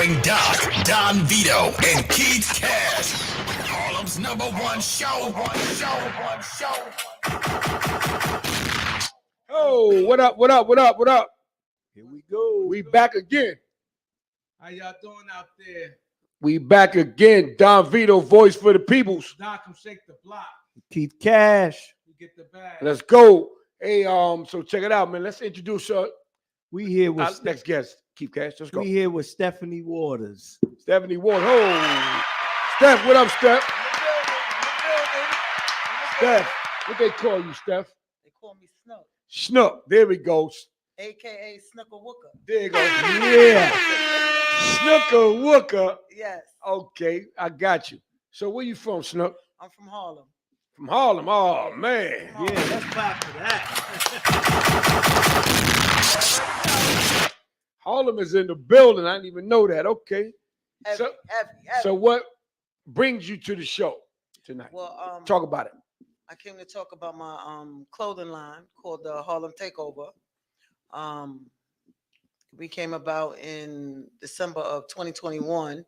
featuring Doc, Don Vito, and Keith Cash. Harlem's #1 show. Oh, what up, what up, what up, what up? Here we go. We back again. How y'all doing out there? We back again. Don Vito, voice for the peoples. Doc, come shake the block. Keith Cash. You get the bag. Let's go. Hey, so check it out, man. Let's introduce We here with our next guest, Keith Cash. Let's go. we here with Stephanie Waters. Stephanie Ward. Oh, Steph, what up, Steph? Steph, what they call you, Steph? They call me Snook, Snook. There we go. aka Snooker Wooker. There you go. Yeah. Snooker Wooker. Yes, Okay, I got you. So where you from, Snook? I'm from Harlem. From Harlem. Oh, man. Yeah, let's clap for that. Harlem is in the building. I didn't even know that. Okay. Heavy, So- heavy. So what brings you to the show tonight? Well, Talk about it. I came to talk about my clothing line called the Harlem Takeover. We came about in December of 2021,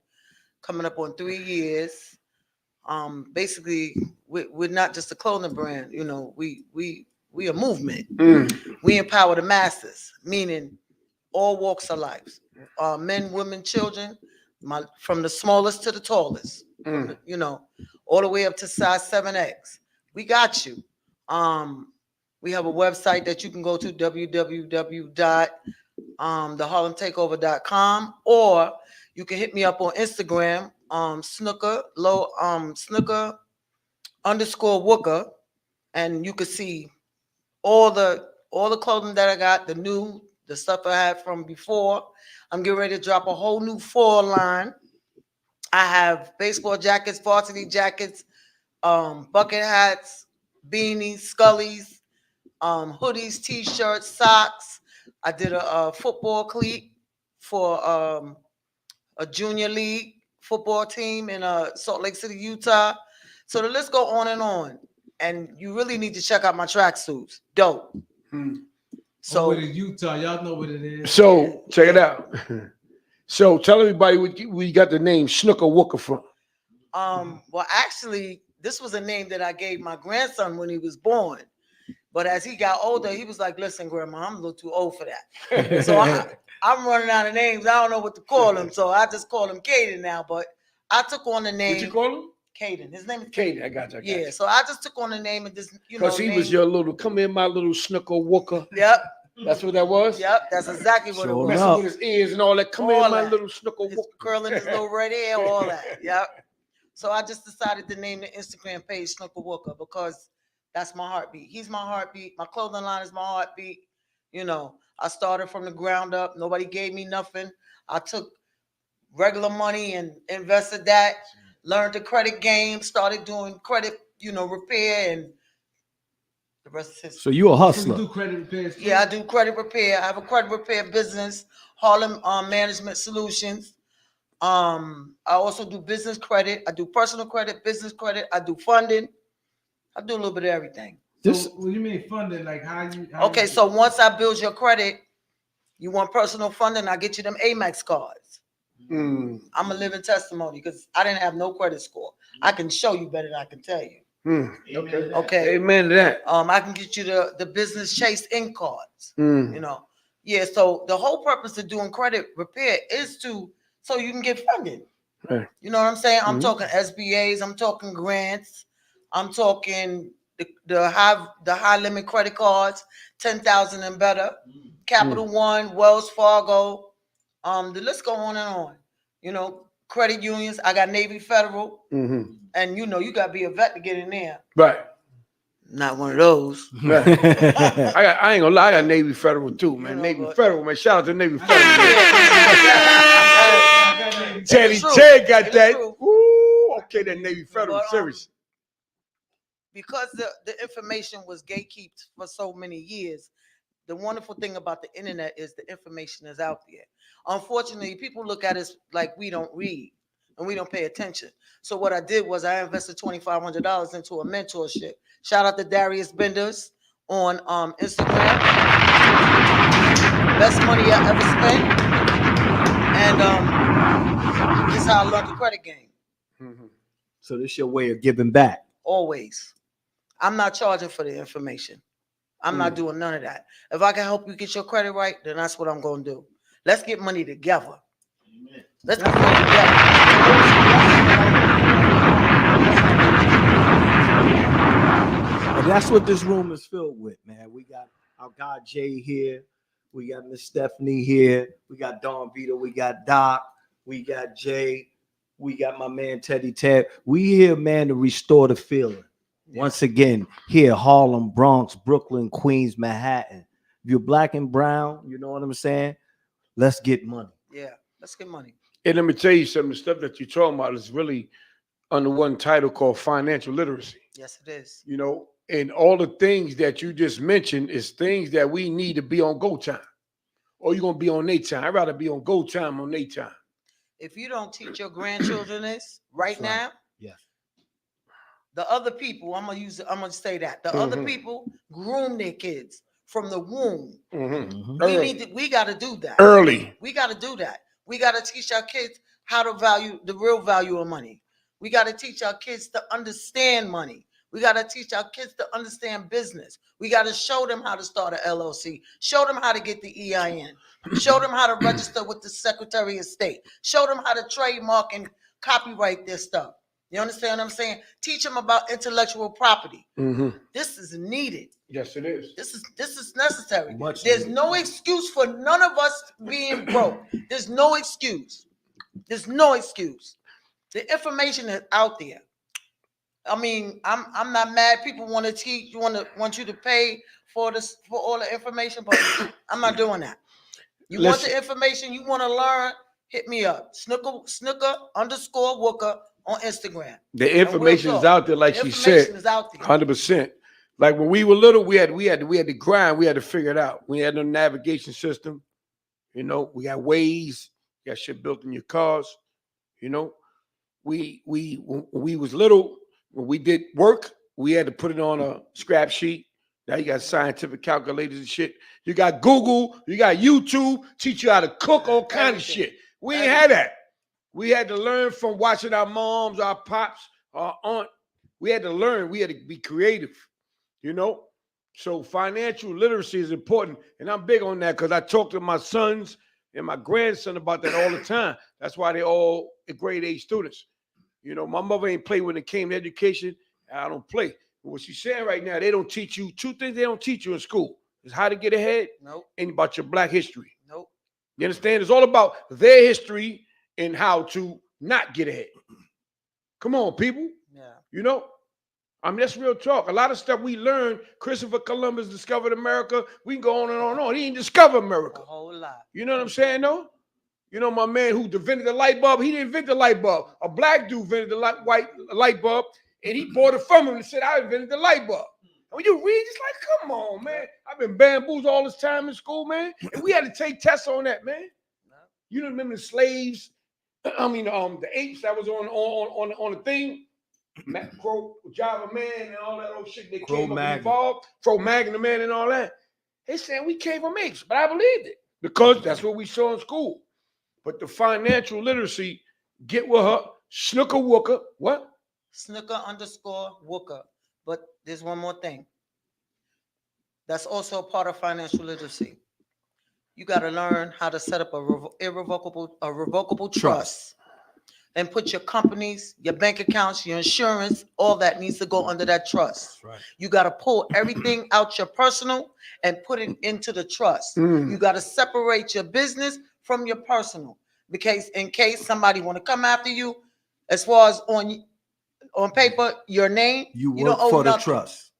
coming up on 3 years. Basically, we're not just a clothing brand. You know, we a movement. We empower the masses, meaning all walks of life, men, women, children, from the smallest to the tallest. You know, all the way up to size 7X. We got you. We have a website that you can go to, www.theharlemtakeover.com, or you can hit me up on Instagram, Snooker _Wooker, and you can see all the clothing that I got, the stuff I had from before. I'm getting ready to drop a whole new fall line. I have baseball jackets, varsity jackets, bucket hats, beanies, scullies, hoodies, t-shirts, socks. I did a football cleat for a junior league football team in Salt Lake City, Utah. So the list go on and on. And you really need to check out my tracksuits. Dope. So with Utah, y'all know what it is. So check it out. So tell everybody where you got the name Snooker Wooker from. Well, actually, this was a name that I gave my grandson when he was born. But as he got older, he was like, listen, Grandma, I'm a little too old for that. So I'm running out of names. I don't know what to call him. So I just call him Caden now. But I took on the name. What you call him? Caden. His name is Caden. I got you. Yeah. So I just took on the name and just, Because he was your little, come in, my little Snooker Wooker. Yep. That's what that was? Yep. That's exactly what it was. Messing with his ears and all that. Come All in, my that. little Snooker His Wooker. curling his little red hair, all that. Yep. So I just decided to name the Instagram page Snooker Wooker because that's my heartbeat. He's my heartbeat. My clothing line is my heartbeat. You know, I started from the ground up. Nobody gave me nothing. I took regular money and invested that, learned the credit game, started doing credit, repair, and the rest is history. So you a So hustler. we do credit repairs. too? Yeah, I do credit repair. I have a credit repair business, Harlem Management Solutions. I also do business credit. I do personal credit, business credit. I do funding. I do a little bit of everything. So what do you mean funding? Like how you? Okay, so once I build your credit, you want personal funding, I get you them Amex cards. I'm a living testimony because I didn't have no credit score. I can show you better than I can tell you. Okay. Okay. Amen to that. I can get you the business Chase in cards. Yeah. So the whole purpose of doing credit repair is so you can get funding. Right. You know what I'm saying? I'm talking SBAs. I'm talking grants. I'm talking the high limit credit cards, 10,000 and better. Capital One, Wells Fargo. The list go on and on. Credit unions. I got Navy Federal, and you got to be a vet to get in there. Right. Not one of those. Right. I ain't gonna lie, I got Navy Federal too, man. Navy Federal, man. Shout out to Navy Federal. Teddy Ted got that. Ooh, okay, that Navy Federal serious. Because the information was gatekept for so many years, the wonderful thing about the internet is the information is out there. Unfortunately, people look at us like we don't read and we don't pay attention. So what I did was I invested $2,500 into a mentorship. Shout out to Darius Benders on Instagram. Best money I ever spent. And this is how I learned the credit game. Mhm. So this your way of giving back. Always. I'm not charging for the information. I'm not doing none of that. If I can help you get your credit right, then that's what I'm going to do. Let's get money together. Let's get money together. And that's what this room is filled with, man. We got our guy Jay here. We got Miss Stephanie here. We got Don Vito. We got Doc. We got Jay. We got my man Teddy Ted. We here, man, to restore the feeling. Once again, here, Harlem, Bronx, Brooklyn, Queens, Manhattan. If you're black and brown, you know what I'm saying? Let's get money. Yeah, let's get money. And let me tell you something. The stuff that you're talking about is really under one title called financial literacy. Yes, it is. You know, and all the things that you just mentioned is things that we need to be on go time. Or you're going to be on their time. I'd rather be on go time on their time. If you don't teach your grandchildren this right now, Yes. the other people, I'm gonna say that the other people groom their kids from the womb. We got to do that Early. We got to do that. We got to teach our kids how to value the real value of money. We got to teach our kids to understand money. We got to teach our kids to understand business. We got to show them how to start an LLC. Show them how to get the EIN. Show them how to register with the Secretary of State. Show them how to trademark and copyright their stuff. You understand what I'm saying? Teach them about intellectual property. This is needed. Yes, it is. This is necessary. Much There's needed. no excuse for none of us being broke. There's no excuse. There's no excuse. The information is out there. I mean, I'm not mad. People want to teach. Want you to pay for this, for all the information, but I'm not doing that. You want the information? You want to learn? Hit me up. Snooker_Wooker on Instagram. The information is out there, like she said. Information is out there. 100%. Like when we were little, we had to grind. We had to figure it out. We had no navigation system. You know, we got Waze. You got shit built in your cars. You know, when we was little, when we did work, we had to put it on a scrap sheet. Now you got scientific calculators and shit. You got Google. You got YouTube. Teach you how to cook, all kind of shit. We ain't had that. We had to learn from watching our moms, our pops, our aunt. We had to learn. We had to be creative, you know? So financial literacy is important. And I'm big on that because I talk to my sons and my grandson about that all the time. That's why they all grade A students. You know, my mother ain't play when it came to education. I don't play. But what she's saying right now, they don't teach you two things they don't teach you in school. Is how to get ahead and about your black history. You understand? It's all about their history and how to not get ahead. Come on, people. Yeah. You know? I mean, that's real talk. A lot of stuff we learned, Christopher Columbus discovered America. We can go on and on and on. He didn't discover America. A whole lot. You know what I'm saying, though? You know, my man who invented the light bulb, he didn't invent the light bulb. A black dude invented the white light bulb, and he bought it from him and said, I invented the light bulb. And when you read, it's like, come on, man. I've been bamboozled all this time in school, man. And we had to take tests on that, man. You don't remember the slaves? I mean, the apes that was on the thing, Crow, Java Man, and all that old shit. They came up and evolved. Cro-Magnon Man and all that. They saying we came from apes, but I believed it because that's what we saw in school. But the financial literacy, get with her, Snooker Wooker. What? Snooker_Wooker. But there's one more thing. That's also a part of financial literacy. You got to learn how to set up a revocable trust and put your companies, your bank accounts, your insurance, all that needs to go under that trust. Right. You got to pull everything out your personal and put it into the trust. You got to separate your business from your personal, because in case somebody want to come after you, as far as on paper, your name, you don't work owe for nothing. the trust.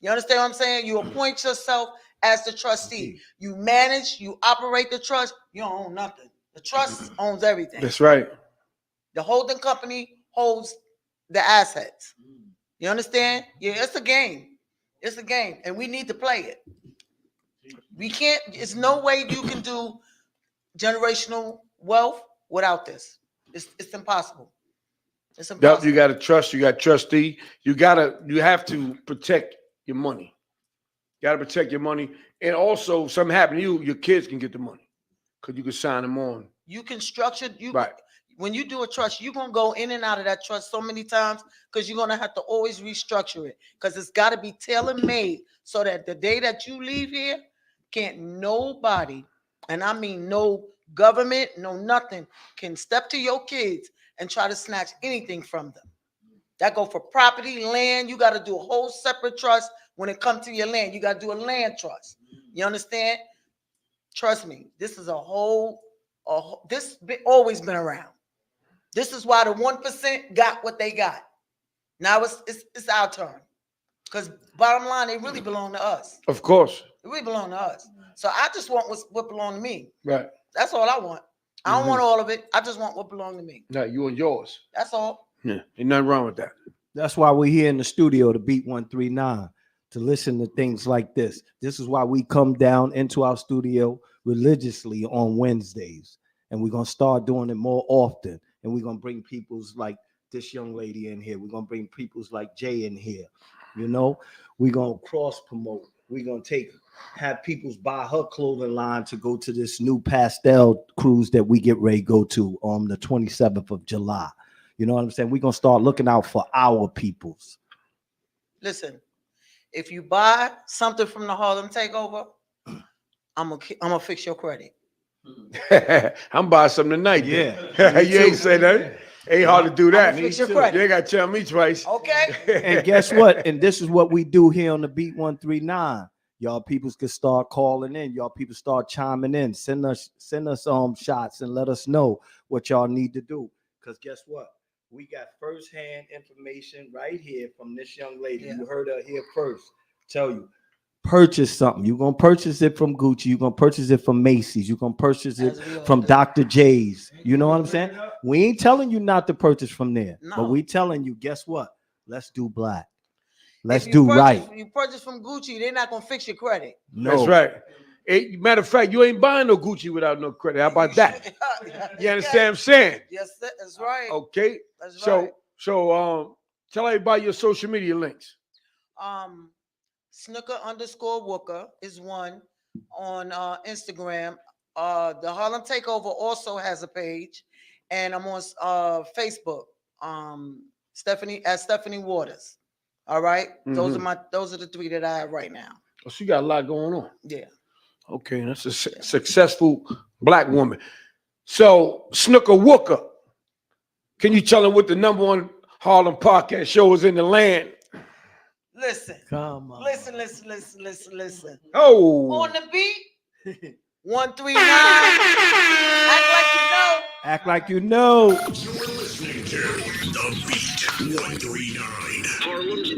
You understand what I'm saying? You appoint yourself as the trustee. You manage, you operate the trust. You don't own nothing. The trust owns everything. That's right. The holding company holds the assets. You understand? Yeah, it's a game. It's a game, and we need to play it. We can't. There's no way you can do generational wealth without this. It's impossible. It's impossible. You got to trust. You got trustee. You have to protect your money. You got to protect your money, and also something happen to you, your kids can get the money. Because you can sign them on. You can structure Right. when you do a trust, you're gonna go in and out of that trust so many times because you're gonna have to always restructure it because it's got to be tailor-made so that the day that you leave here, can't nobody, and I mean no government, no nothing, can step to your kids and try to snatch anything from them. That go for property, land. You got to do a whole separate trust when it comes to your land. You got to do a land trust. You understand? Trust me, this is always been around. This is why the 1% got what they got. Now it's our turn. Because bottom line, they really belong to us. Of course. They really belong to us. So I just want what belong to me. Right. That's all I want. I don't want all of it. I just want what belong to me. No, you and yours. That's all. Yeah. Ain't nothing wrong with that. That's why we're here in the studio to Beat 139 to listen to things like this. This is why we come down into our studio religiously on Wednesdays. And we're going to start doing it more often. And we're going to bring people's like this young lady in here. We're going to bring people's like Jay in here. You know, we're going to cross promote. We're going to have people's buy her clothing line to go to this new pastel cruise that we get ready to go to on the 27th of July. You know what I'm saying? We're going to start looking out for our peoples. Listen, if you buy something from the Harlem Takeover, I'm gonna fix your credit. I'm buying something tonight. Yeah. You ain't say that. Ain't hard to do that. Fix your You credit. ain't got to tell me twice. Okay? And guess what? And this is what we do here on the Beat 139. Y'all peoples can start calling in. Y'all people start chiming in. Send us shots and let us know what y'all need to do. Because guess what? We got firsthand information right here from this young lady. Yeah. You heard her here first. Tell you, purchase something. You're going to purchase it from Gucci. You're going to purchase it from Macy's. You're going to purchase it from Dr. J's. You know what I'm saying? We ain't telling you not to purchase from there. No. But we telling you, guess what? Let's do black. Let's If you do purchase- right. You purchase from Gucci, they're not gonna fix your credit. No. That's right. Matter of fact, you ain't buying no Gucci without no credit. How about that? You understand what I'm saying? Yes, that's right. Okay. That's So, right. tell everybody your social media links. Snooker_Wooker is one on Instagram. The Harlem Takeover also has a page, and I'm on Facebook. Stephanie Waters. All right, those are the three that I have right now. Oh, so you got a lot going on. Yeah. Okay, that's a successful black woman. So, Snooker can you tell them what the #1 Harlem podcast show is in the land? Listen. Come on. Listen. Oh. On the beat, 139. Act like you know. Act like you know. You're listening to The Beat 139. Harlem's